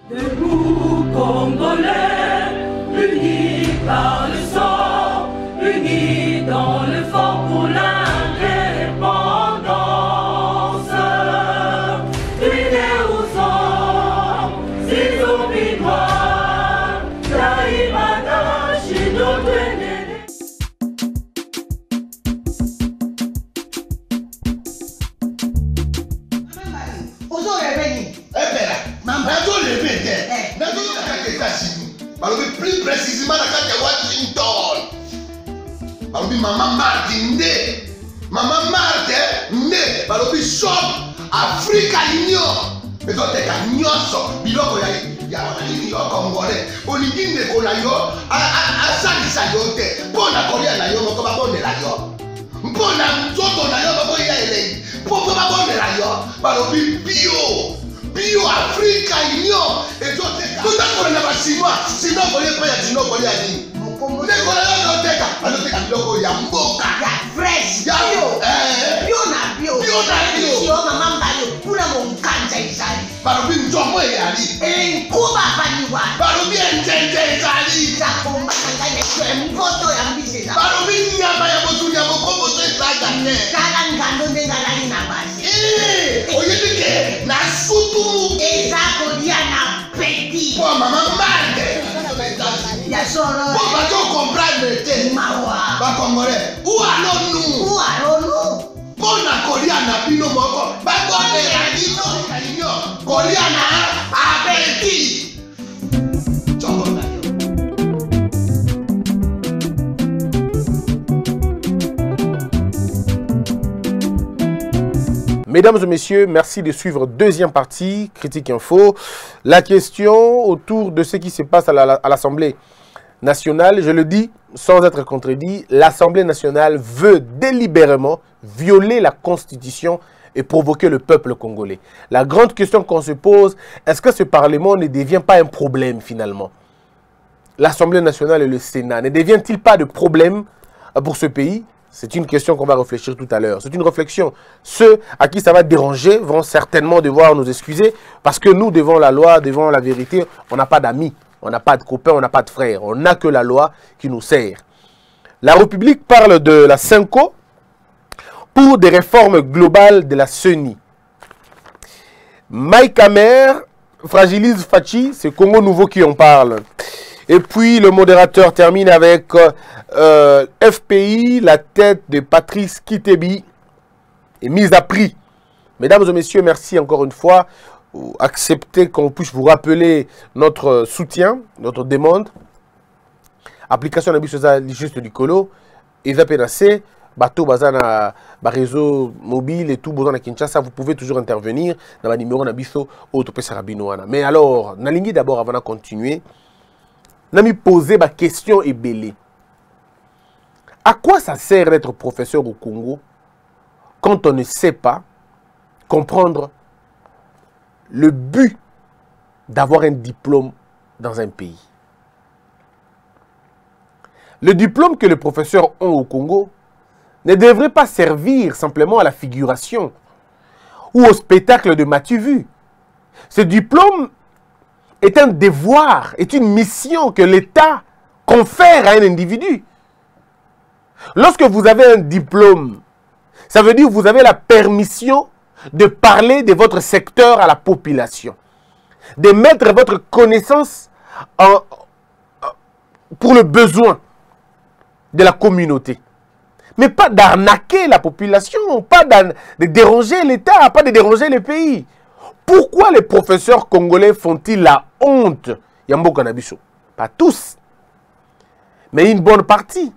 Debout Congolais, unis par le sang, unis dans le fort pour l'indépendance. Unis aux hommes, ces zombies noirs, Taïmada, chez notre ennemi. Plus précisément dans Washington. Maman Martin Maman Martin Balobi shop Africa Union. Mais quand tu as nyonso, biloko ya Congolais. Oligine kola yo asalisa yo te. Pona kolia na yo ko ba bondela yo. Pona nzoto na yo ba ya ele. Poko ba bondela yo. Balobi bio Africa Union. Et toi tout à l'heure na ba chinois, sinon kolia pa ya chinois kolia ni. Mokombo te kola yo teka, aloteka biloko ya mboka. Ya fresh. Bio na bio. Yo mama mbayo kuna monkanja izali. Balobi nzomo yali. Nkuba baniwa. Balobi njenje izali. Zakomba kanganya kwe mpoto ya mbise za. Balobi nyama ya botu ya mokombo te zaga ne. Kala ngando ndengalani na basi. Oyedike na sutu. Ezako dia na petit. Pour maman mande. Ya solo. Pour pas tout comprendre te. Mawa. Ba Congolais. Où allons-nous? Pona Koliana bino moko. Ba bonne la dino kanyo. Koliana abeti. Mesdames et messieurs, merci de suivre deuxième partie, Critique Info. La question autour de ce qui se passe à l'Assemblée nationale, je le dis sans être contredit, l'Assemblée nationale veut délibérément violer la Constitution et provoquer le peuple congolais. La grande question qu'on se pose, est-ce que ce Parlement ne devient pas un problème finalement? L'Assemblée nationale et le Sénat ne deviennent-ils pas de problème pour ce pays? C'est une question qu'on va réfléchir tout à l'heure. C'est une réflexion. Ceux à qui ça va déranger vont certainement devoir nous excuser parce que nous, devant la loi, devant la vérité, on n'a pas d'amis, on n'a pas de copains, on n'a pas de frères. On n'a que la loi qui nous sert. La République parle de la CENCO pour des réformes globales de la CENI. Mike Hammer fragilise Fachi, c'est Congo Nouveau qui en parle. Et puis le modérateur termine avec FPI, la tête de Patrice Kitebi est mise à prix. Mesdames et messieurs, merci encore une fois. Acceptez qu'on puisse vous rappeler notre soutien, notre demande. Application de juste du colo. Eza PNC, bateau bazana, réseau mobile et tout, besoin de Kinshasa, vous pouvez toujours intervenir dans le numéro Nabiso Autopé Sarabinoana. Mais alors, Nalingi d'abord avant de continuer. Nami poser ma question est belée. À quoi ça sert d'être professeur au Congo quand on ne sait pas comprendre le but d'avoir un diplôme dans un pays? Le diplôme que les professeurs ont au Congo ne devrait pas servir simplement à la figuration ou au spectacle de m'as-tu vu. Ce diplôme est un devoir, est une mission que l'État confère à un individu. Lorsque vous avez un diplôme, ça veut dire que vous avez la permission de parler de votre secteur à la population, de mettre votre connaissance pour le besoin de la communauté. Mais pas d'arnaquer la population, pas de déranger l'État, pas de déranger le pays. Pourquoi les professeurs congolais font-ils la honte? Yambo Nabiso. Pas tous, mais une bonne partie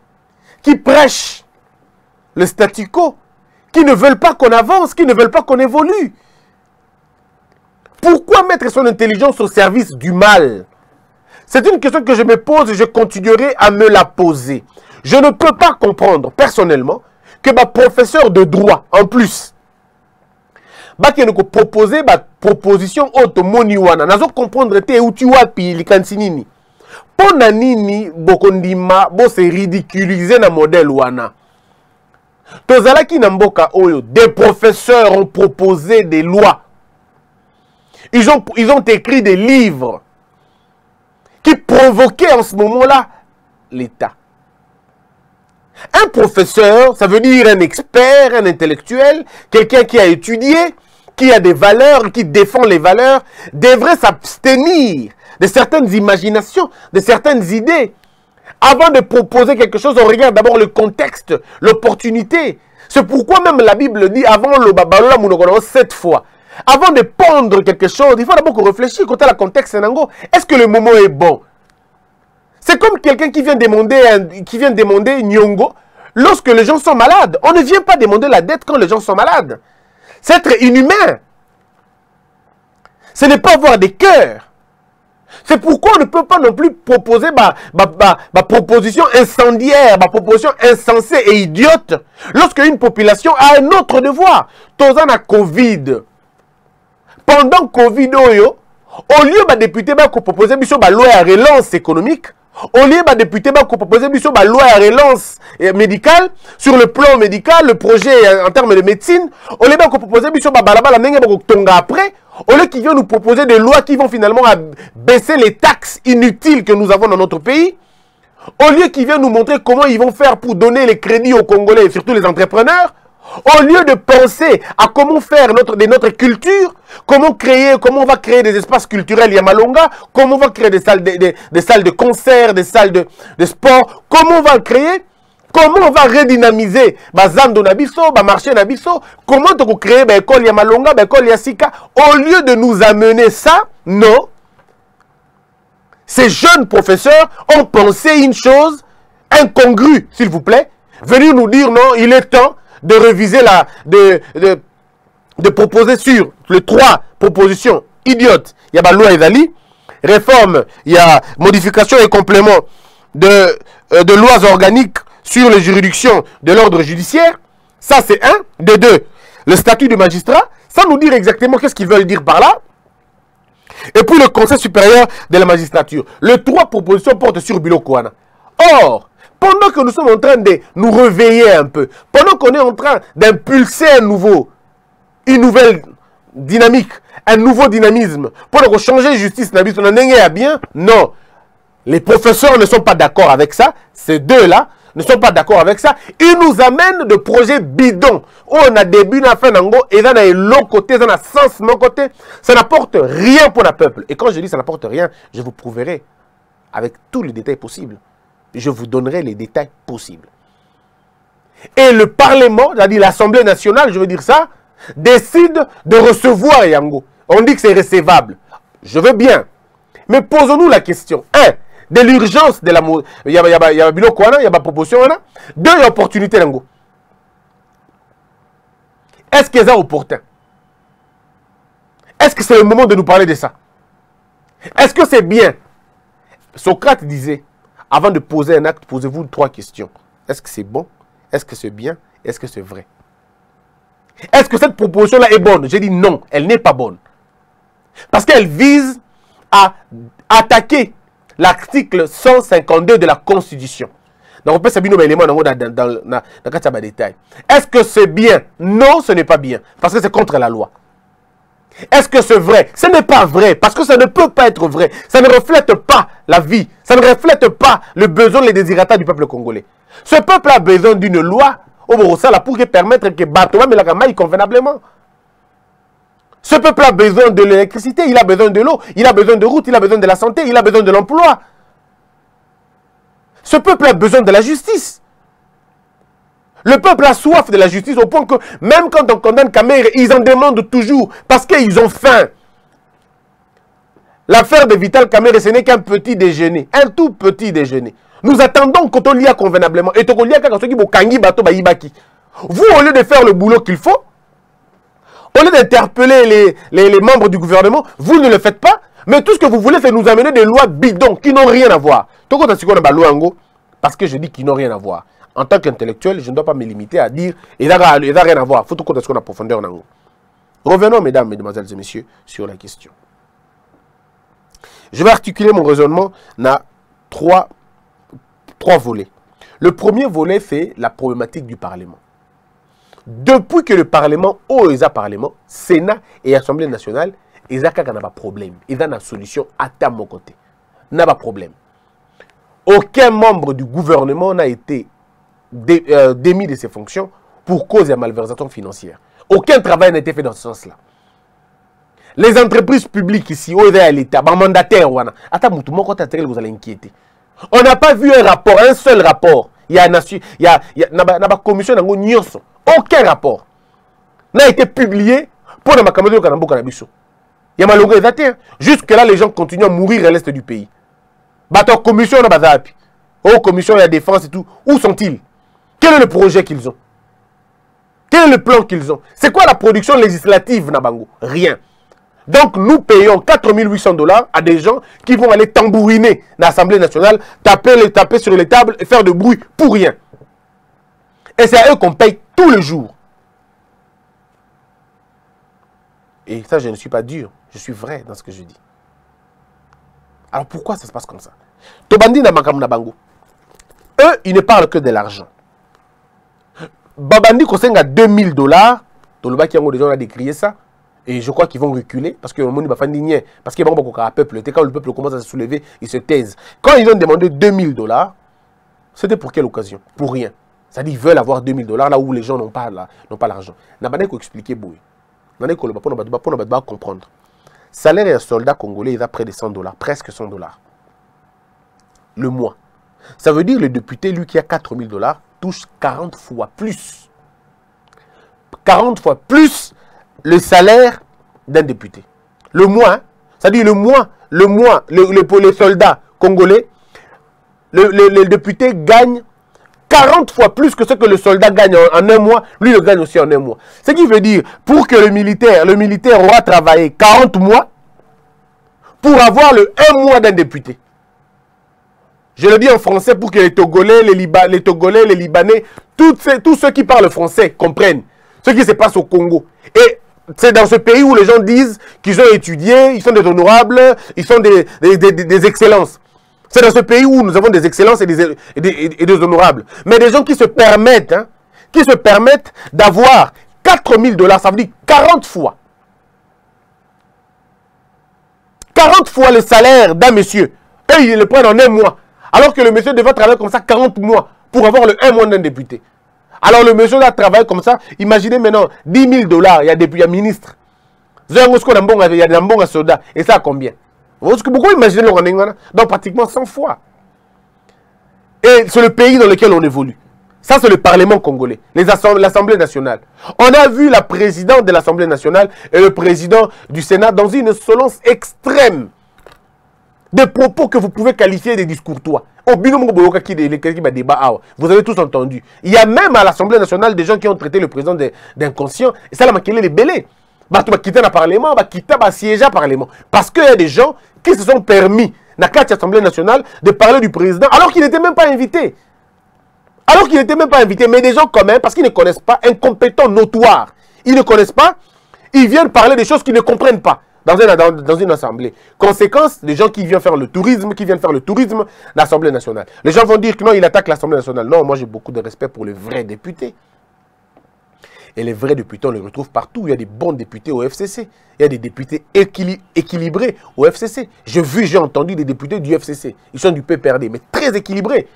qui prêchent le statu quo, qui ne veulent pas qu'on avance, qui ne veulent pas qu'on évolue. Pourquoi mettre son intelligence au service du mal? C'est une question que je me pose et je continuerai à me la poser. Je ne peux pas comprendre personnellement que ma professeur de droit, en plus, qui nous proposer ma proposition automoni wana nazo comprendre te uti wapi likansinini pona nini bokondima bo se ridiculiser na modèle wana tozalaki na mboka oyo des professeurs ont proposé des lois ils ont écrit des livres qui provoquaient en ce moment-là l'État. Un professeur, ça veut dire un expert, un intellectuel, quelqu'un qui a étudié, qui a des valeurs, qui défend les valeurs, devrait s'abstenir de certaines imaginations, de certaines idées. Avant de proposer quelque chose, on regarde d'abord le contexte, l'opportunité. C'est pourquoi même la Bible dit, avant le babalola mounogoro 7 fois, avant de pondre quelque chose, il faut d'abord qu'on réfléchisse quant à la contexte. Est-ce que le moment est bon? C'est comme quelqu'un qui vient demander Nyongo lorsque les gens sont malades. On ne vient pas demander la dette quand les gens sont malades. C'est être inhumain. Ce n'est pas avoir des cœurs. C'est pourquoi on ne peut pas non plus proposer ma proposition incendiaire, ma proposition insensée et idiote lorsque une population a un autre devoir. Tozan a Covid. Pendant Covid, au lieu de député proposer la loi à relance économique, au lieu de député proposer la loi à relance médicale, sur le plan médical, le projet en termes de médecine, au lieu de proposer la après, au lieu qu'ils viennent nous proposer des lois qui vont finalement baisser les taxes inutiles que nous avons dans notre pays, au lieu qu'ils viennent nous montrer comment ils vont faire pour donner les crédits aux Congolais et surtout les entrepreneurs, au lieu de penser à comment faire de notre culture, comment on va créer des espaces culturels Yamalonga, comment on va créer des salles de concert, des salles de sport, comment on va créer, comment on va redynamiser Bazando Nabiso, marché Nabiso, comment on va créer l'école Yamalonga, l'école Yasika, au lieu de nous amener ça, non. Ces jeunes professeurs ont pensé une chose incongrue, s'il vous plaît, venir nous dire non, il est temps de réviser de proposer sur les 3 propositions idiotes. Il y a la loi Ezali, réforme, il y a modification et complément de lois organiques sur les juridictions de l'ordre judiciaire. Ça, c'est 1. De 2, le statut de magistrat, sans nous dire exactement qu'est-ce qu'ils veulent dire par là. Et puis le Conseil supérieur de la magistrature. Les 3 propositions portent sur Bilokouana. Or, pendant que nous sommes en train de nous réveiller un peu, pendant qu'on est en train d'impulser une nouvelle dynamique, un nouveau dynamisme, pour changer la justice, non. Les professeurs ne sont pas d'accord avec ça. Ces 2-là ne sont pas d'accord avec ça. Ils nous amènent de projets bidons. On a début, on a fin, et on a l'autre côté, on a sens, mon côté. Ça n'apporte rien pour le peuple. Et quand je dis ça n'apporte rien, je vous prouverai avec tous les détails possibles. Je vous donnerai les détails possibles. Et le Parlement, c'est-à-dire l'Assemblée nationale, je veux dire ça, décide de recevoir Yango. On dit que c'est recevable. Je veux bien. Mais posons-nous la question. 1. De l'urgence de la... Il y a Biloko, il y a ma proposition. 2. Il y a opportunité Yango. Est-ce que c'est opportun? Est-ce que c'est le moment de nous parler de ça? Est-ce que c'est bien? Socrate disait, avant de poser un acte, posez-vous 3 questions. Est-ce que c'est bon? Est-ce que c'est bien? Est-ce que c'est vrai? Est-ce que cette proposition-là est bonne? J'ai dit non, elle n'est pas bonne. Parce qu'elle vise à attaquer l'article 152 de la Constitution. Donc, on peut savoir les éléments dans le détail. Est-ce que c'est bien? Non, ce n'est pas bien. Parce que c'est contre la loi. Est-ce que c'est vrai? Ce n'est pas vrai, parce que ça ne peut pas être vrai. Ça ne reflète pas la vie. Ça ne reflète pas le besoin, les désirata du peuple congolais. Ce peuple a besoin d'une loi pour permettre que Batoma me la convenablement. Ce peuple a besoin de l'électricité, il a besoin de l'eau, il a besoin de routes, il a besoin de la santé, il a besoin de l'emploi. Ce peuple a besoin de la justice. Le peuple a soif de la justice au point que même quand on condamne Kamere, ils en demandent toujours parce qu'ils ont faim. L'affaire de Vital Kamere, ce n'est qu'un petit déjeuner, un tout petit déjeuner. Nous attendons quand on lit convenablement. Et vous, au lieu de faire le boulot qu'il faut, au lieu d'interpeller les membres du gouvernement, vous ne le faites pas. Mais tout ce que vous voulez, c'est nous amener des lois bidons qui n'ont rien à voir. Parce que je dis qu'ils n'ont rien à voir. En tant qu'intellectuel, je ne dois pas me limiter à dire il n'a rien à voir. Il faut tout compte ce qu'on a profondeur. Revenons, mesdames, mesdemoiselles et messieurs, sur la question. Je vais articuler mon raisonnement dans trois volets. Le premier volet, c'est la problématique du Parlement. Depuis que le Parlement, Parlement, Sénat et Assemblée nationale, Ils ont un problème. Ils ont une solution à mon côté. N'a pas de problème. Aucun membre du gouvernement n'a été démis de ses fonctions pour cause de malversation financière. Aucun travail n'a été fait dans ce sens-là. Les entreprises publiques ici, où il y a l'État, les mandataires, vous allez inquiéter. On n'a pas vu un rapport, un seul rapport. Il y a une commission, aucun rapport n'a été publié pour la Makamado de Kanambo Kanabiso. Il y a malheureux exacté. Jusque-là, les gens continuent à mourir à l'est du pays. Bateau commission, on a bazapi. Oh, commission, il y a défense et tout. Où sont-ils? Quel est le projet qu'ils ont? Quel est le plan qu'ils ont? C'est quoi la production législative, Nabango? Rien. Donc, nous payons 4 800 $ à des gens qui vont aller tambouriner l'Assemblée nationale, taper sur les tables et faire de bruit pour rien. Et c'est à eux qu'on paye tous les jours. Et ça, je ne suis pas dur. Je suis vrai dans ce que je dis. Alors, pourquoi ça se passe comme ça? Tobandi na Makam Nabango. Eux, ils ne parlent que de l'argent. Babandi Kosenga 2000 $. Toloba qui ont déjà décrié ça. Et je crois qu'ils vont reculer parce que le monde va faire digner. Parce qu'il y a beaucoup de peuple. Quand le peuple commence à se soulever, ils se taisent. Quand ils ont demandé 2000 $, c'était pour quelle occasion? Pour rien. C'est-à-dire qu'ils veulent avoir 2000 $ là où les gens n'ont pas l'argent. N'a pas expliquer Boui. N'a pas comprendre. Salaire d'un soldat congolais, il a près de 100 $, presque 100 $. Le mois. Ça veut dire que le député, lui qui a 4 000 $, touche 40 fois plus. 40 fois plus le salaire d'un député. Le mois, hein? C'est-à-dire pour les soldats congolais, le député gagne 40 fois plus que ce que le soldat gagne en un mois, lui le gagne aussi en un mois. Ce qui veut dire, pour que le militaire aura travaillé 40 mois pour avoir le 1 mois d'un député. Je le dis en français pour que les Togolais, les Libanais, tous ceux qui parlent français comprennent ce qui se passe au Congo. Et c'est dans ce pays où les gens disent qu'ils ont étudié, ils sont des honorables, ils sont des excellences. C'est dans ce pays où nous avons des excellences et des honorables. Mais des gens qui se permettent, d'avoir 4 000 $, ça veut dire 40 fois. 40 fois le salaire d'un monsieur. Eux, ils le prennent en un mois. Alors que le monsieur devait travailler comme ça 40 mois pour avoir le 1 mois d'un député. Alors le monsieur doit travailler comme ça. Imaginez maintenant 10 000 $. Il y a des ministres. Il y a des soldats. Et ça à combien? Pourquoi imaginer le rendez-vous? Donc pratiquement 100 fois. Et c'est le pays dans lequel on évolue. Ça, c'est le Parlement congolais, l'Assemblée nationale. On a vu la présidente de l'Assemblée nationale et le président du Sénat dans une insolence extrême. Des propos que vous pouvez qualifier de discourtois. Vous avez tous entendu. Il y a même à l'Assemblée nationale des gens qui ont traité le président d'inconscient. Et ça, la les belés. Bah, tu vas quitter le Parlement, bah, quitter le siège au Parlement. Parce qu'il y a des gens qui se sont permis, dans l'Assemblée nationale, de parler du président alors qu'il n'était même pas invité. Alors qu'il n'était même pas invité. Mais des gens quand même, parce qu'ils ne connaissent pas, incompétents, notoires. Ils ne connaissent pas, ils viennent parler des choses qu'ils ne comprennent pas. Dans une assemblée. Conséquence, les gens qui viennent faire le tourisme, l'Assemblée nationale. Les gens vont dire que non, il attaque l'Assemblée nationale. Non, moi j'ai beaucoup de respect pour les vrais députés. Et les vrais députés, on les retrouve partout. Il y a des bons députés au FCC. Il y a des députés équilibrés au FCC. J'ai entendu des députés du FCC. Ils sont du PPRD, mais très équilibrés.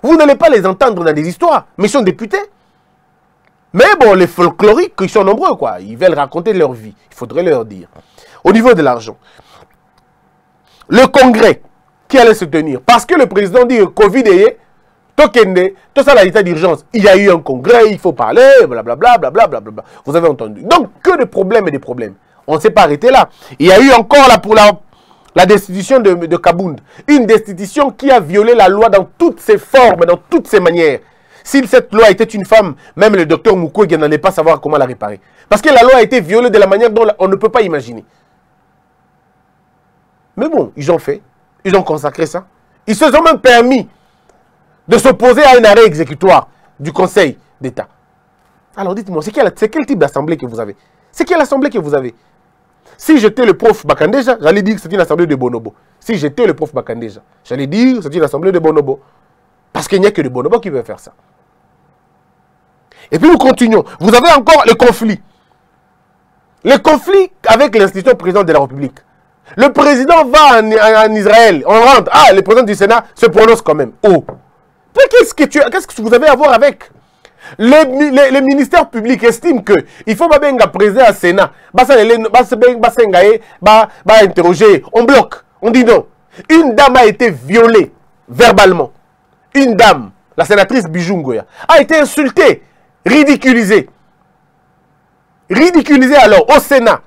Vous n'allez pas les entendre dans des histoires, mais ils sont députés. Mais bon, les folkloriques, ils sont nombreux, quoi. Ils veulent raconter leur vie. Il faudrait leur dire. Au niveau de l'argent, le congrès qui allait se tenir, parce que le président dit Covid est Tokende, tout ça, l'état d'urgence. Il y a eu un congrès, il faut parler, blablabla, blablabla. Vous avez entendu. Donc, que de problèmes et des problèmes. On ne s'est pas arrêté là. Il y a eu encore là pour la destitution de Kabound. Une destitution qui a violé la loi dans toutes ses formes, dans toutes ses manières. Si cette loi était une femme, même le docteur Mukwege n'allait pas savoir comment la réparer. Parce que la loi a été violée de la manière dont on ne peut pas imaginer. Mais bon, ils ont fait. Ils ont consacré ça. Ils se sont même permis de s'opposer à un arrêt exécutoire du Conseil d'État. Alors dites-moi, c'est quel type d'assemblée que vous avez? C'est quelle assemblée que vous avez? Si j'étais le prof Bakandeja, j'allais dire que c'est une assemblée de bonobo. Si j'étais le prof Bakandeja, j'allais dire que c'est une assemblée de bonobo. Parce qu'il n'y a que des bonobos qui peuvent faire ça. Et puis nous continuons. Vous avez encore le conflit. Le conflit avec l'institution président de la République. Le président va en Israël, on rentre. Ah, le président du Sénat se prononce quand même. Oh. Qu'est-ce que vous avez à voir avec? Le ministère public estime que il faut bien président au Sénat. Interroger. On bloque. On dit non. Une dame a été violée verbalement. Une dame, la sénatrice Bijungoya, a été insultée, ridiculisée. Ridiculisée alors au Sénat.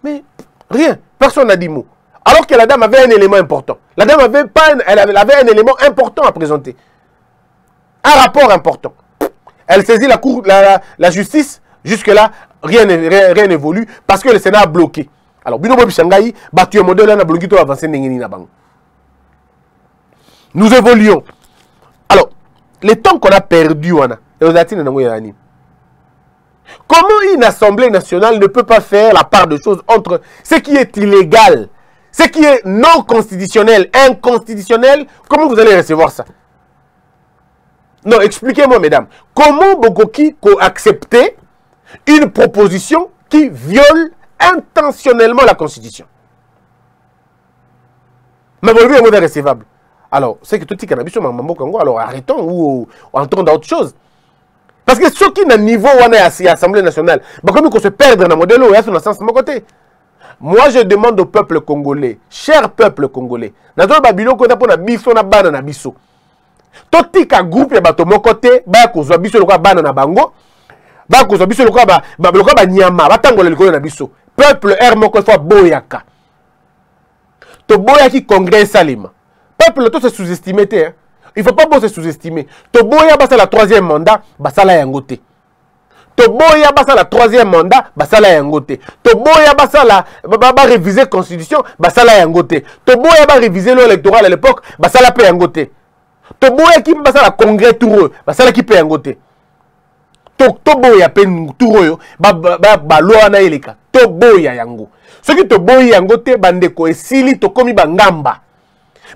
Mais rien. Personne n'a dit mot. Alors que la dame avait un élément important. La dame avait, elle avait un élément important à présenter. Un rapport important. Elle saisit la justice. Jusque-là, rien n'évolue parce que le Sénat a bloqué. Alors, Binobo Bishangaï, battu un modèle, on a bloqué tout avancé. Nous évoluons. Alors, les temps qu'on a perdu, comment une assemblée nationale ne peut pas faire la part de choses entre ce qui est illégal, ce qui est non constitutionnel, inconstitutionnel? Comment vous allez recevoir ça? Non, expliquez-moi, mesdames. Comment Bogoki a accepté une proposition qui viole intentionnellement la Constitution? Mais vous est recevable. Alors, c'est que tout est cannabis sur Mambo Congo, alors arrêtons ou entrons dans autre chose. Parce que ceux qui n'ont niveau à l'Assemblée nationale, comme ils se perdent dans le modèle, ils sont dans le sens de mon côté. Moi, je demande au peuple congolais, cher peuple congolais, dans le Babylone, qu'on a pour la biso, na banana na biso. Totika groupe ya bato mon côté, ba kozwa biso lokwa banana bango, ba kozwa biso lokwa ba nyama, ba tangola likolo na biso. Peuple er moko fois boyaka. To boyaki congrès salima. Peuple to se sous-estimer te, hein. Il ne faut pas se sous-estimer. Toboya basa la troisième mandat, basala yangote. Toboya basa la troisième mandat, basala yangote. Toboya basa la réviser la constitution, basala yangote. Toboya ba réviser l'électoral à l'époque, basala pe yangote. Toboya qui basa la congrès toureux, basala qui pe yangote. Toboya pe toureux, ba loi na eleka. Toboya yango. Ce qui toboya yangote bandeko esili tokomi bangamba.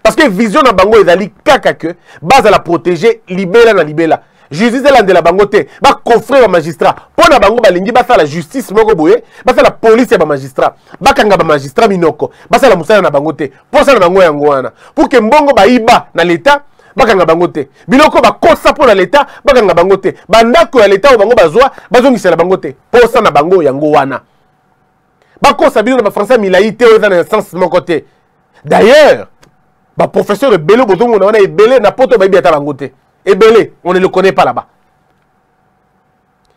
Parce que vision na bango ezali kaka que base à la protéger libela na libela. Justice la de la bangote ba coffrer ba magistrat. Pour na bango balingi ba la justice moko boye, ba la police ba magistrat. Ba kanga ba magistrat minoko. Ba la musala na bangote. Pour ça na bango yango wana. Pour que mbongo ba iba na l'état ba kanga bangote. Biloko ba kosa pour na l'état ba kanga bangote. Bandako ya l'état bango bazwa bazongisa la bangote. Pour ça na bango yango wana. Ba kosa bino na ba français milaïté dans le sens de mon côté. D'ailleurs, bah, professeur Ebele, on a Ebele, n'importe quoi, Ebele, on ne le connaît pas là-bas.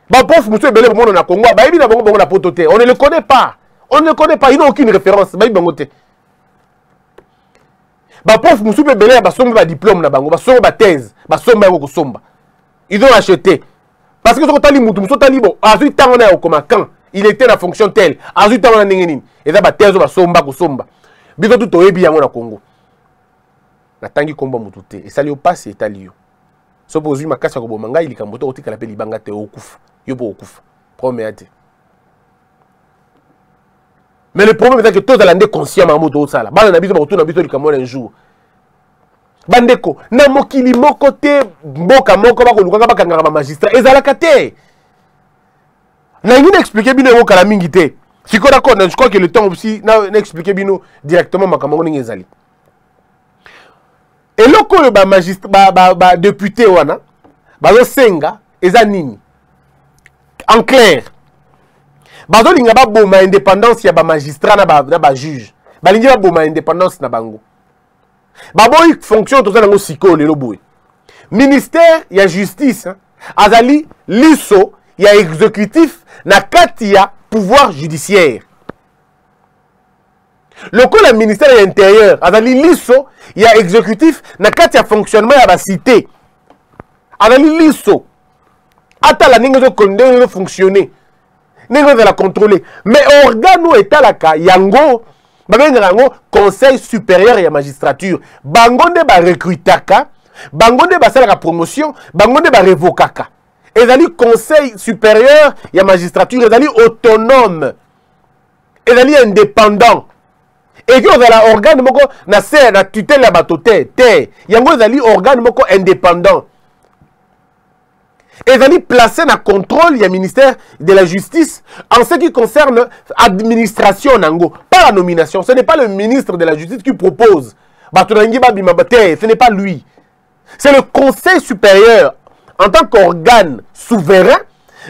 Bah, prof, monsieur Ebele, on a Congo, bah, on ne le connaît pas. On ne le connaît pas, il n'a aucune référence. Bah, prof, monsieur Ebele, bah, son diplôme, bah, son thèse, bah, son somba. Ils ont acheté. Parce que ce tali mutu, tali bon, azu temps on a comme quand il était dans la fonction telle, azu temps on a n'engeni. Et ça, bah, thèse, bah, somba, somba. Bito tout au ebi yango na Congo. Natangi komba mutute et ça lui passe et talio so pozu makasa ko bomanga ili kamboto otika la pe libanga te okufa yo po okufa proméate. Mais le problème c'est que tous allande conscient mamoto sala bana na biso ba retourner biso likambo un jour bandeko na mokili moko te mboka moko ba ko lukanga ba kangaka ba magistrat ezalaka te na ngine expliquer bino ngo kala mingi te siko d'accord je crois que le temps aussi na expliquer bino directement makambo ngi ezali. Et là, quand le magistrat, député, senga, nini. En clair, il n'y a pas de indépendance, il y a magistrat, il y a juge. Il n'y a pas indépendance. Il fonction tout ça dans le ministère, il y a justice. Azali, liso, il y a exécutif, il y a pouvoir judiciaire. Le coup le ministère de l'Intérieur, azali liso, il y a exécutif, na kati ya fonctionnement ya ba cité. Azali liso. Ata la ningo de fonctionner. Ningo de la contrôler. Mais organe ou etalaka yango, babenga yango conseil supérieur ya magistrature. Bango ne ba recrutaka, bango ne ba salaka promotion, bango ne ba revokaka. Ezali conseil supérieur ya magistrature, ezali autonome. Ezali indépendant. Et que vous avez organe moko na serre na tutelle la batote te yango ezali organe moko indépendant ezali placé na contrôle du ministère de la justice en ce qui concerne administration nango, pas la nomination. Ce n'est pas le ministre de la justice qui propose. Ce n'est pas lui. C'est le conseil supérieur en tant qu'organe souverain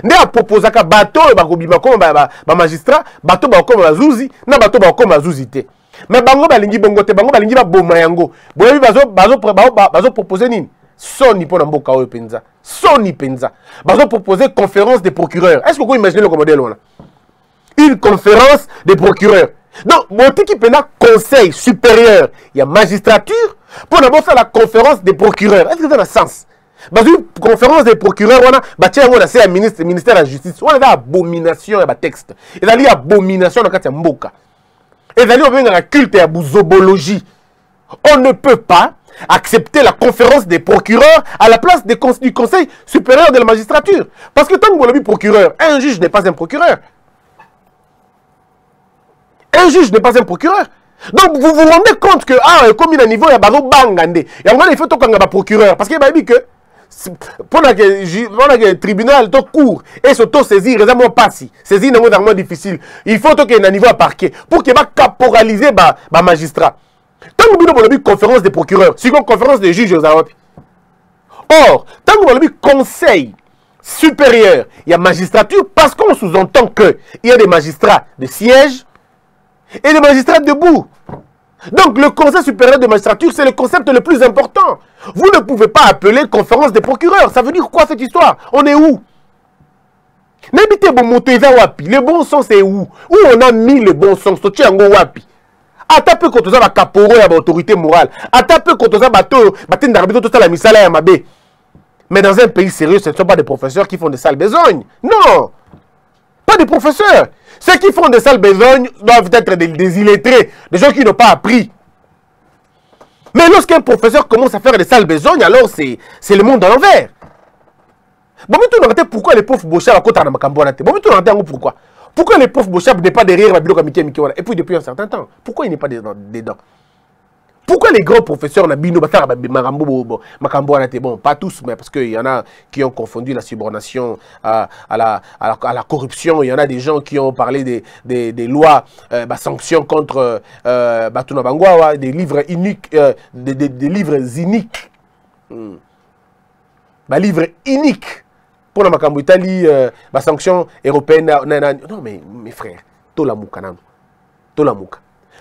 ne a proposé que bateau ba magistrat, bateau ba comme bazuzi, na bateau ba comme bazuzi te. Mais bango balingi bongo te, bango balingi ba boma yango. Boyebi bazo proposer nini? Soni pour mboka oyo penza. Soni penza. Bazo proposer conférence des procureurs. Est-ce que vous imaginez le modèle là? Une conférence des procureurs. Donc, mon qui pena conseil supérieur, il y a magistrature pour d'abord faire la conférence des procureurs. Est-ce que ça a un sens? Dans une conférence des procureurs, on a un ministère de la justice. On a une abomination et texte. Il y a une abomination dans le mboka. Il y a une culte et une zobologie. On ne peut pas accepter la conférence des procureurs à la place du conseil supérieur de la magistrature. Parce que tant que vous l'avez procureur, un juge n'est pas un procureur. Un juge n'est pas un procureur. Donc vous vous rendez compte que comme il y a un niveau, il y a un bangande. Et il faut qu'il y ait un procureur. Parce qu'il y a dit que pour le tribunal, le court et s'auto-saisir, réellement pas si. Saisir est vraiment difficile. Il faut qu'il y ait un niveau à parquet pour qu'il y ait caporaliser le magistrat. Tant que vous avez une conférence des procureurs, c'est une conférence des juges. Or, tant que vous avez un conseil supérieur, il y a magistrature parce qu'on sous-entend qu'il y a des magistrats de siège et des magistrats debout. Donc le conseil supérieur de magistrature, c'est le concept le plus important. Vous ne pouvez pas appeler conférence des procureurs. Ça veut dire quoi cette histoire? On est où? Le bon sens c'est où? Où on a mis le bon sens? Ata peu quand on a la caporo et l'autorité morale. Ata peu quand on a la misala et mabe. Mais dans un pays sérieux, ce ne sont pas des professeurs qui font des sales besognes. Non! Pas des professeurs. Ceux qui font des sales besognes doivent être des illettrés, des gens qui n'ont pas appris. Mais lorsqu'un professeur commence à faire des sales besognes, alors c'est le monde à l'envers. Pourquoi les profs Bochab à côté de ma pourquoi? Pourquoi les profs Bochab n'est pas derrière la bloc et puis depuis un certain temps? Pourquoi il n'est pas dedans? Pourquoi les grands professeurs Nabino Batar Makambo bon, pas tous, mais parce qu'il y en a qui ont confondu la subornation à la corruption. Il y en a des gens qui ont parlé des lois, sanctions contre Batuna Bangwa, des livres uniques, des livres iniques. Livres uniques pour la Makambo Italie, sanctions européennes. Non, mais mes frères, Tolamouka.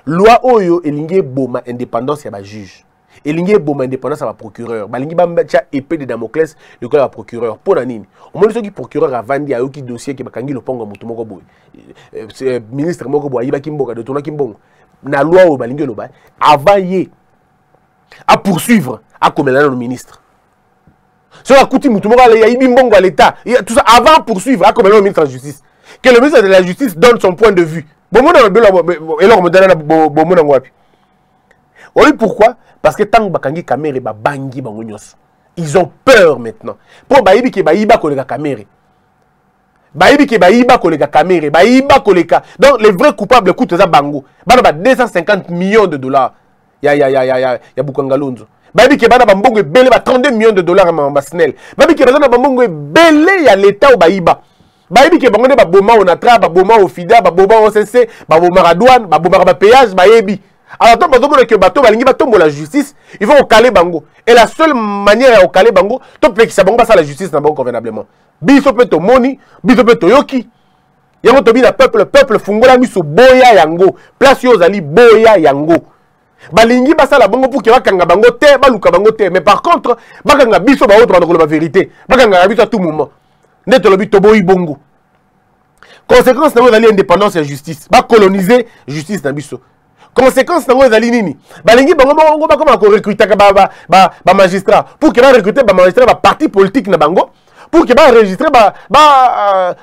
Loi oyo elingi boma indépendance ya ba juge. Elingi boma indépendance ya ba procureur. Balingi ba mbacha épée de Damoclès le quoi ba procureur. Pona nini? O moni soki procureur avandi ayo ki dossier ki bakangi lopongo mutu moko boy. Ministre moko boy yiba kimboka de tona kimbongo. Na loi o balingi loba avant ye à poursuivre à komela le ministre. Sur la coutume mutu moko ya yibi mbongo à l'état. Tout ça avant poursuivre à komela le ministre de la justice. Que le ministre de la justice donne son point de vue. Oui, pourquoi? Parce que tant que caméra bangi bangonyos, ils ont peur maintenant. Pour baïbi qui baïba kolega caméra, baïbi qui baïba kolega caméra, baïba kolega. Donc les vrais coupables coûtent ça bango. Bana 250 millions de dollars. Ya Bukangalonzo. Baïbi qui bana bambongo belé 32 millions de dollars à Mbasnel. Baïbi qui bana bambongo belé ya l'état au baïba. Baïbi ke bangone ba boma on atra ba boma au FIDA ba boma au CC ba boma à douane ba boma ba péage ba yebi. Alors tant bazo que bateau balingi batombo la justice, il faut caler bango. Et la seule manière à caler bango, to pleki sa bango ça la justice na bango convenablement. Biso pe to moni, biso pe to yoki. Yango to bi na peuple fungola miso boya yango. Place yo zali boya yango. Balingi basa la bango pour que bakanga bango te, baluka bango te. Mais par contre, bakanga biso ba autre ba vérité. Bakanga biso à tout moment. Net le but tobo ibongo. Conséquence na ngozali indépendance et justice. Ba coloniser justice na biso. Conséquence na ngozali nini? Balingi bango ba comment ko recruter ba magistrat pour que ba recruter ba magistrat ba parti politique na bango pour que ba enregistrer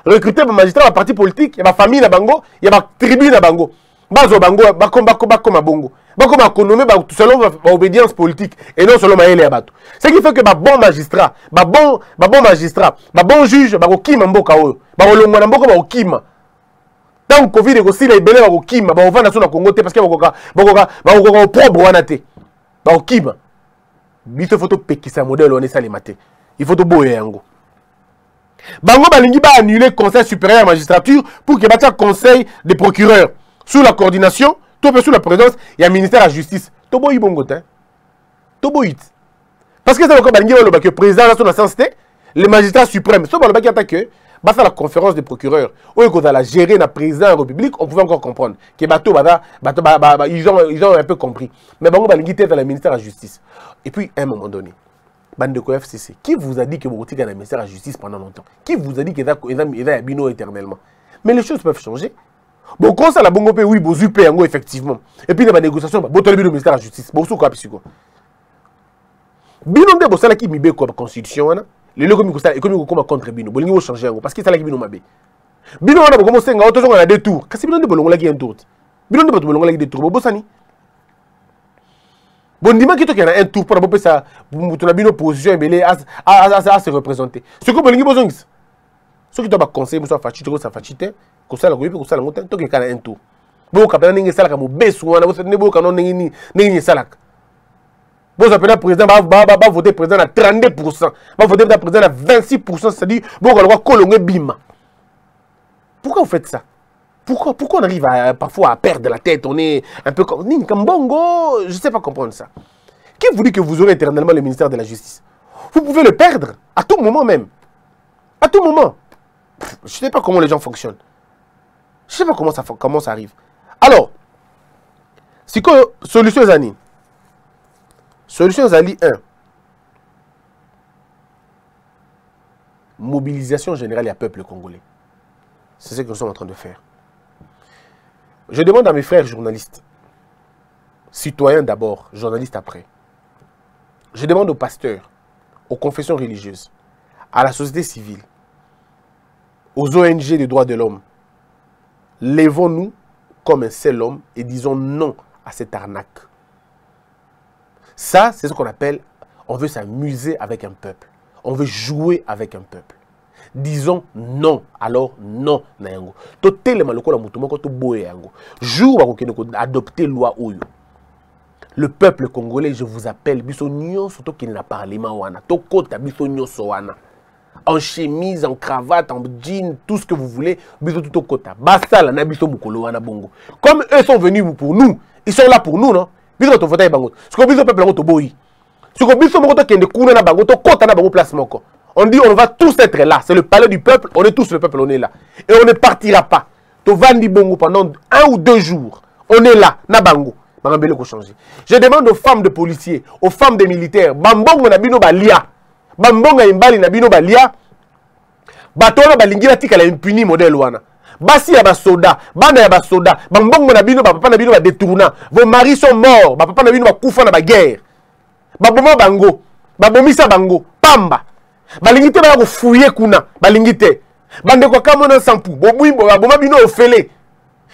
recruter ba magistrat ba parti politique, ba famille na bango, ya ba tribu na bango. Ba zo bango ba comme bongo. Ba comme économie ba selon ba obédience politique et non selon maele ya bato. Ce qui fait que ba bon magistrat, ba bon magistrat, ba bon juge ba ko kima mboka oyo. Ba ko longwa na mboka ba ko kima. Tant Covid ko sila ibele ba ko kima, ba ovanda so na Congo te parce que ba ko propre wana te. Ba ko kima. Biso photo pekisa modèle on est ça les maté. Il faut to boye yango. Bango balingi ba annuler le conseil supérieur de la magistrature pour que bâti un conseil des procureurs sous la coordination, tout sous la présidence, il y a un ministère de la justice. Tobo Ibongo, Tobo It. Parce que c'est encore balingi le président de la censité, le magistrat suprême, sauf le attaque basta la conférence des procureurs. Où est-ce la gérer la président de la République, on pouvait encore comprendre que ils ont un peu compris. Mais bango balingi était dans le ministère de la justice. Et puis à un moment donné, Bandeko FCC, qui vous a dit que vous êtes dans le ministère de la Justice pendant longtemps? Qui vous a dit que vous êtes à Bino éternellement? Mais les choses peuvent changer. Bon, quand ça la bongo paye, oui, vous paye effectivement. Et puis dans la négociation, vous avez le ministère de la Justice. Vous avez quoi? Bino de Bossala qui mibe quoi constitution, le logo économique comme contre Bino. Vous avez changé parce que ça la qui Bino mabe. Bino on a commencé à autre chose à deux tours. Qu'est-ce que Bino de Bolongola qui un tour? Bino de Bolongola qui deux tours. Bossani. Bon, dis-moi qu'il y a un tour pour que ça, pour une opposition à se représenter. Ce que vous avez besoin, ce qui doit conseiller, vous avez ça facilité, que ça la gueule, que ça la montagne, tout qu'il y a un tour. Vous avez un salaire comme besoin, vous avez un canon n'ayez salaire. Vous avez un président, va voter président à 32%, va voter président à 26%, c'est-à-dire vous allez colonner bim. Pourquoi vous faites ça? Pourquoi on arrive parfois à perdre la tête? On est un peu comme Bongo, je ne sais pas comprendre ça. Qui vous dit que vous aurez éternellement le ministère de la Justice? Vous pouvez le perdre, à tout moment même. À tout moment. Je ne sais pas comment les gens fonctionnent. Je ne sais pas comment ça arrive. Alors, c'est quoi solution Zani? Solution Zali 1. Mobilisation générale et peuple congolais. C'est ce que nous sommes en train de faire. Je demande à mes frères journalistes, citoyens d'abord, journalistes après. Je demande aux pasteurs, aux confessions religieuses, à la société civile, aux ONG des droits de l'homme. Lèvons-nous comme un seul homme et disons non à cette arnaque. Ça, c'est ce qu'on appelle, on veut s'amuser avec un peuple. On veut jouer avec un peuple. Disons non, alors non, Nayango. Totel maloko mutumoko to boye yango. Jour à adopter loi Oyo. Le peuple congolais, je vous appelle, biso nyo surtout qu'il n'a parlement wana. Tokota biso nyo soana. En chemise, en cravate, en jean, tout ce que vous voulez, biso tout kota. Basta la na biso mukolo wana bongo. Comme eux sont venus pour nous, ils sont là pour nous, non? Biso to voter bango. Ce que biso peuple to boyi. Ce que biso moko to kende kuna na bango to kota na bango place moko. On dit on va tous être là. C'est le palais du peuple. On est tous le peuple, on est là. Et on ne partira pas. Tovandi bongo pendant 1 ou 2 jours. On est là. Nabango. Je demande aux femmes de policiers, aux femmes de militaires. Bambongo na bino balia. Bambongo imbali na bino balia. Batona balingi la tika la impuni modèle wana. Basi ya basoda. Bana ya basoda. Bambongo na bino papa na bino ba détourna. Vos maris sont morts. Papa na bino ba kufa na ba guerre. Baboma bango. Babomisa bango. Pamba. Balingite ba ko fouiller kuna balingite bande ko kamona sampu bobwimbo baboma bino ofele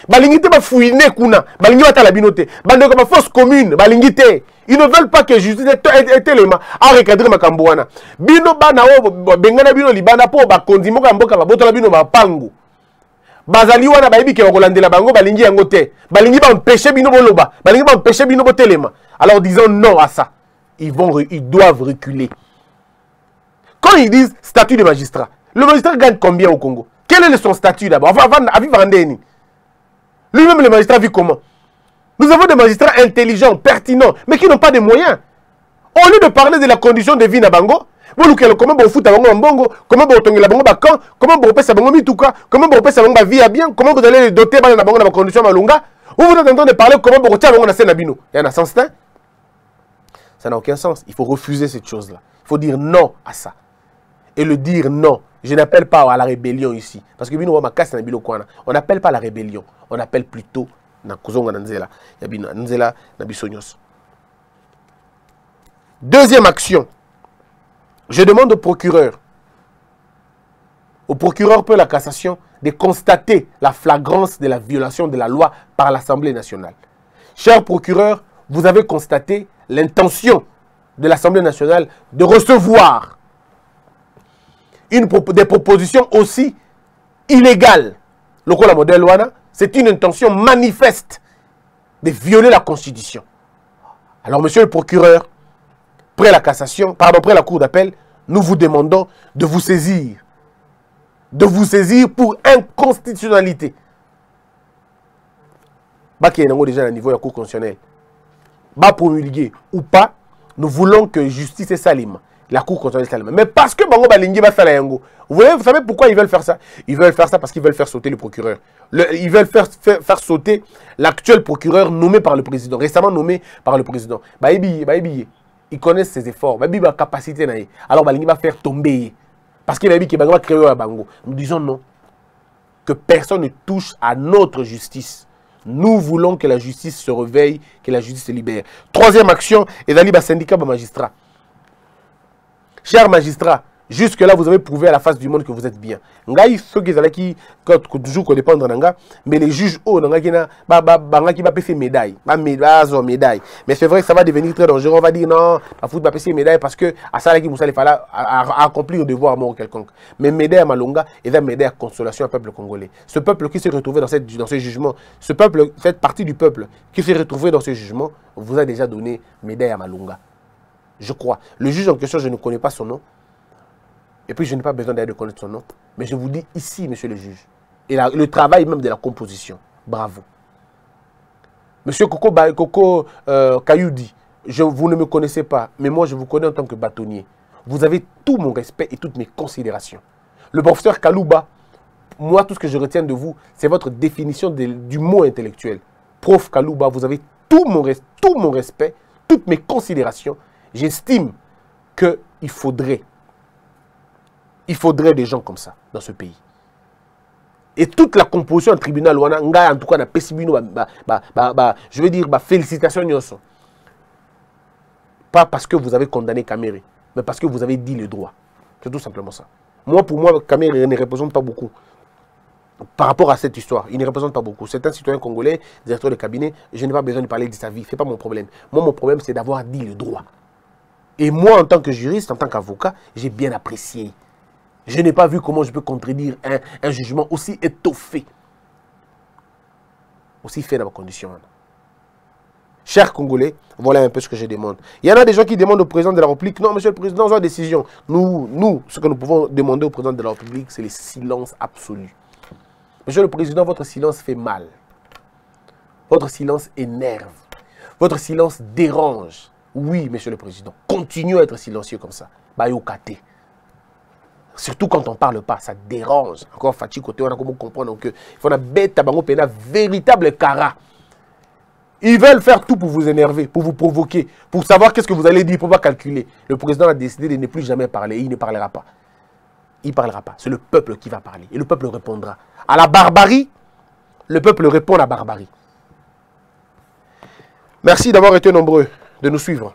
balingite ba fouiner kuna balingi batala bino te bande ko ba force commune balingite ils ne veulent pas que justice est élément à recadrer makambo wana bino bana o bengana bino libana po ba kondimo ka mboka ba botola bino ba pango bazali wana bayibi ke kolandela bango balingi yango te balingi ba empêcher bino boloba balingi ba empêcher bino botelema alors disons non à ça ils doivent reculer. Quand ils disent statut de magistrat, le magistrat gagne combien au Congo? Quel est son statut d'abord? Enfin, lui-même, le magistrat vit comment? Nous avons des magistrats intelligents, pertinents, mais qui n'ont pas de moyens. Au lieu de parler de la condition de vie na bango, comment vous foutez bango mbongo, comment vous tongez la bango bakan, comment vous repêchez bango mituka, comment vous repêchez bango vie à bien, comment vous allez les doter bango na bango na condition malunga, ou vous êtes en train de parler comment vous retirez bango na senabino. Il y en a sens, ça n'a aucun sens. Il faut refuser cette chose-là. Il faut dire non à ça. Et le dire non. Je n'appelle pas à la rébellion ici. Parce que on n'appelle pas à la rébellion. On appelle plutôt deuxième action. Je demande au procureur pour la cassation de constater la flagrance de la violation de la loi par l'Assemblée nationale. Cher procureur, vous avez constaté l'intention de l'Assemblée nationale de recevoir des propositions aussi illégales. Le coup la modèle Wana, c'est une intention manifeste de violer la Constitution. Alors, monsieur le procureur, après la cassation, pardon, après la cour d'appel, nous vous demandons de vous saisir de vous saisir pour inconstitutionnalité. Qui est déjà à niveau de la Cour constitutionnelle. Promulguer ou pas, nous voulons que justice est salime. La Cour constitutionnelle est salime. Mais parce que Bango Balingi va faire la yango. Vous savez pourquoi ils veulent faire ça? Ils veulent faire ça parce qu'ils veulent faire sauter le procureur. Ils veulent faire sauter l'actuel procureur nommé par le président, récemment nommé par le président. Ils connaissent ses efforts. Baïbi a capacité. Alors Balingi va faire tomber. Parce qu'il va créer un Bango. Nous disons non. Que personne ne touche à notre justice. Nous voulons que la justice se réveille, que la justice se libère. Troisième action, et d'aller au syndicat de magistrats. Chers magistrats, jusque-là, vous avez prouvé à la face du monde que vous êtes bien. Ngai, ceux qui toujours qu'on dépend de mais les juges, qui va payer médaille. Mais c'est vrai que ça va devenir très dangereux. On va dire non, la foot va payer médaille parce que à ça, il fallait accomplir le devoir à mort quelconque. Mais médaille à Malonga et la médaille à consolation au peuple congolais. Ce peuple qui s'est retrouvé dans ce jugement, ce peuple, cette partie du peuple qui s'est retrouvé dans ce jugement, vous a déjà donné médaille à Malonga. Je crois. Le juge en question, je ne connais pas son nom. Et puis, je n'ai pas besoin d'aller de connaître son nom. Mais je vous dis ici, monsieur le juge, et le travail même de la composition. Bravo. Monsieur Koko Kayoudi, vous ne me connaissez pas, mais moi, je vous connais en tant que bâtonnier. Vous avez tout mon respect et toutes mes considérations. Le professeur Kalouba, moi, tout ce que je retiens de vous, c'est votre définition du mot intellectuel. Prof Kalouba, vous avez tout mon respect, toutes mes considérations. J'estime qu'il faudrait des gens comme ça dans ce pays. Et toute la composition en tribunal, en tout cas, je veux dire, félicitations. Pas parce que vous avez condamné Kamere, mais parce que vous avez dit le droit. C'est tout simplement ça. Moi, pour moi, Kamere ne représente pas beaucoup. Par rapport à cette histoire, il ne représente pas beaucoup. C'est un citoyen congolais, directeur de cabinet. Je n'ai pas besoin de parler de sa vie. Ce n'est pas mon problème. Moi, mon problème, c'est d'avoir dit le droit. Et moi, en tant que juriste, en tant qu'avocat, j'ai bien apprécié. Je n'ai pas vu comment je peux contredire un jugement aussi étoffé. Aussi fait dans ma condition. Chers Congolais, voilà un peu ce que je demande. Il y en a des gens qui demandent au président de la République, non, monsieur le président, on a une décision. Nous, ce que nous pouvons demander au président de la République, c'est le silence absolu. Monsieur le président, votre silence fait mal. Votre silence énerve. Votre silence dérange. Oui, monsieur le président, continuez à être silencieux comme ça. Bayokate. Surtout quand on ne parle pas, ça dérange. Encore fatigue côté, on a comment comprendre que il faut un bête bango pena véritable cara. Ils veulent faire tout pour vous énerver, pour vous provoquer, pour savoir qu'est-ce que vous allez dire, pour pas calculer. Le président a décidé de ne plus jamais parler. Il ne parlera pas. Il ne parlera pas. C'est le peuple qui va parler. Et le peuple répondra. À la barbarie, le peuple répond à la barbarie. Merci d'avoir été nombreux, de nous suivre.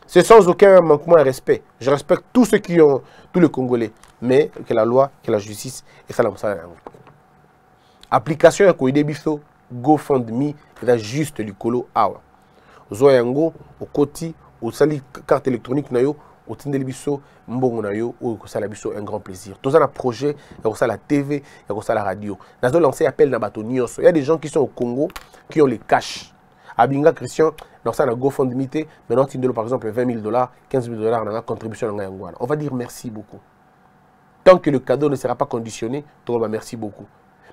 C'est sans aucun manquement et respect. Je respecte tous ceux qui ont, tous les Congolais. Mais que la loi, que la justice, et ça, ça. Application à Koïde Bisso, GoFundMe, c'est juste le colo awa. Zoyango, au Koti, au sali carte électronique nayo, au Tindel Bisso, Mbongo nayo, au Kosala Bisso, un grand plaisir. Tous un projet, il y a la TV, il y a la radio. Nous avons lancé appel Nabato Nyos. Il y a des gens qui sont au Congo, qui ont les cash. Abinga Christian, dans ça, on a GoFundMe, maintenant, Tindelo, par exemple, $20 000, $15 000, on a contribution dans Ngwana. On va dire merci beaucoup. Tant que le cadeau ne sera pas conditionné, merci beaucoup.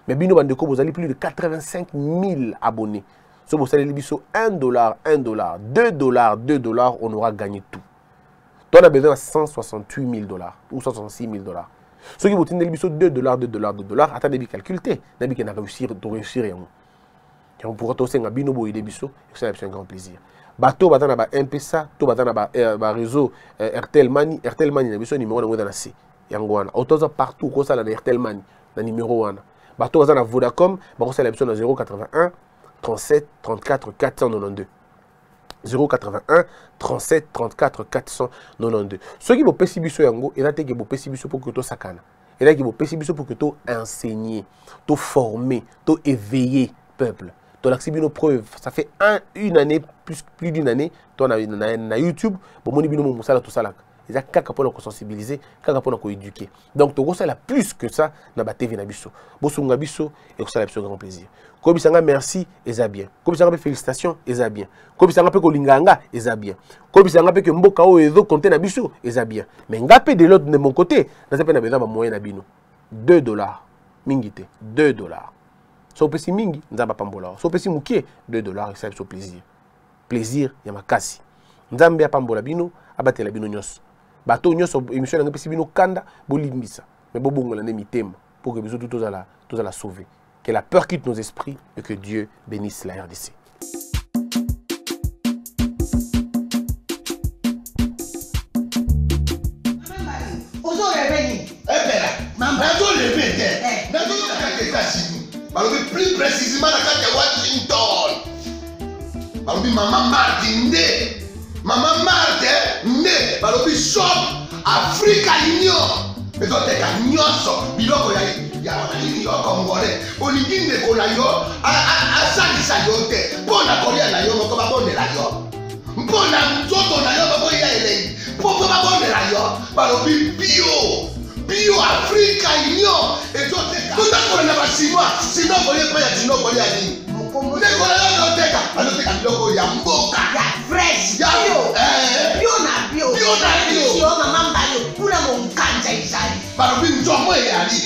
Mais Bino Bandeko, vous avez plus de 85 000 abonnés. Si vous allez $1, $1, $2, on aura gagné tout. On a besoin de $168 000 ou $166 000. Ceux qui vous tiennent $2, attendez, calculez. Vous allez réussir. On pourra aussi un bino boy de biso, c'est un grand plaisir. Bateau batana ba MPSA, to batana ba réseau Airtel Money na biso numéro na ngona C. Yangwana. Autoza partout ko sala na Airtel Money na numéro 1. Bateau batana Vodacom, ba ko sala biso na 081 37 34 492. 081 37 34 492. Ceux qui vont pesi biso yango, et là te ki vont pesi biso pour que to sakana. Et là qui vont pesi biso pour que to enseigner, to former, to éveiller peuple. Ton accident preuve, ça fait une année, plus d'une année, toi na YouTube, bon mon ibino mon sala tout ça là. Ils a kaka pour nous sensibiliser, kaka pour nous éduquer. Donc to ça la plus que ça na ba TV na biso. Bosunga biso et ça la biso grand plaisir. Ko bisanga merci et ça bien. Ko bisanga félicitations et ça bien. Ko bisanga pe ko linganga et ça bien. Ko bisanga pe que mboka o ezo compter na biso et ça bien. Mais ngapé de l'autre de mon côté, na ça pe na besoin ba moyen na bino. 2 dollars. Mingite, 2 dollars. So pesi mingi, nzamba pambola. So pesi mukie, 2 dollars, ça c'est plaisir. Plaisir, yamakasi. Nzambe ya pambola bino, abatela bino nyos. Bato nyos, émission na pesi bino kanda, bolimbisa. Mais bobongo la mitema, pour que biso tous à la sauver. Que la peur quitte nos esprits et que Dieu bénisse la RDC. Plus précisément dans la Washington. Maman Martin né. Maman Martin né. Balobi shop Africa Union. Mais quand tu es nyonso, biloko ya yo congolais. Olingi ndeko na yo asalisa yo te. Mpona kolia na yo moko babondela yo. Mpona nzoto na yo bakoya elengi. Mpo babondela yo. Balobi bio Africa Union. Ezoteka. Tutakola na basinois. Sino kolie pa ya sino kolia nini? Ndeko na yo azoteka. Azoteka biloko ya mboka. Ya fresh. Ya bio. Bio na bio. Bio na bio. Yo mama mbayo. Kuna monkanja izali. Balobi nzomo eyali.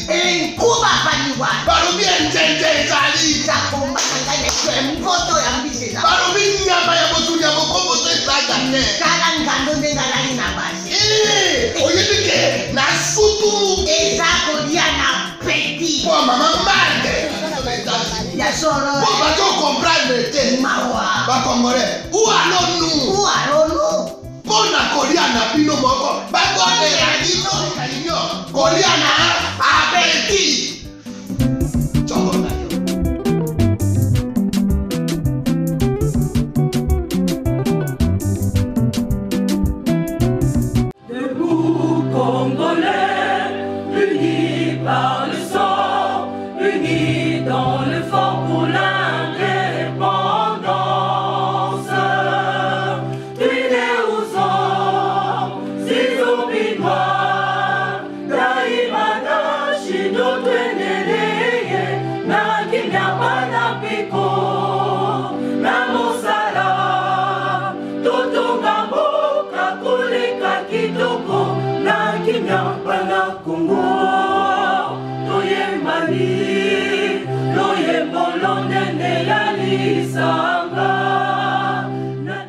Nkuba baniwa. Balobi enjenje ezali. Zakomba kangane kwe mvoto ya mbise za. Balobi nyama ya botu ya bokombo to ezaga ne. Kala ngando ndengalani na basi. Oyebike na sutu. Ezako dia na peti. Po mama mande. Ya soro. Po bato comprendre te. Mawa. Ba congolais. Où allons-nous? Où allons-nous? Pona kolia na bino moko. Ba kone ya dino kanyo. Kolia na abeti. Choko na yo. Debout Congolais, unis par le sang, unis dans l'effort pour l'indépendance. Unis aux hommes, six opinois, Daimana, Shido, Teneleye, Nakimya, Panapiko, Namosala, Totongambo, Kakulika, Kitoko, Nakimya, Panakungo, Toye Mali, Loye Bolonde, Nelalisa.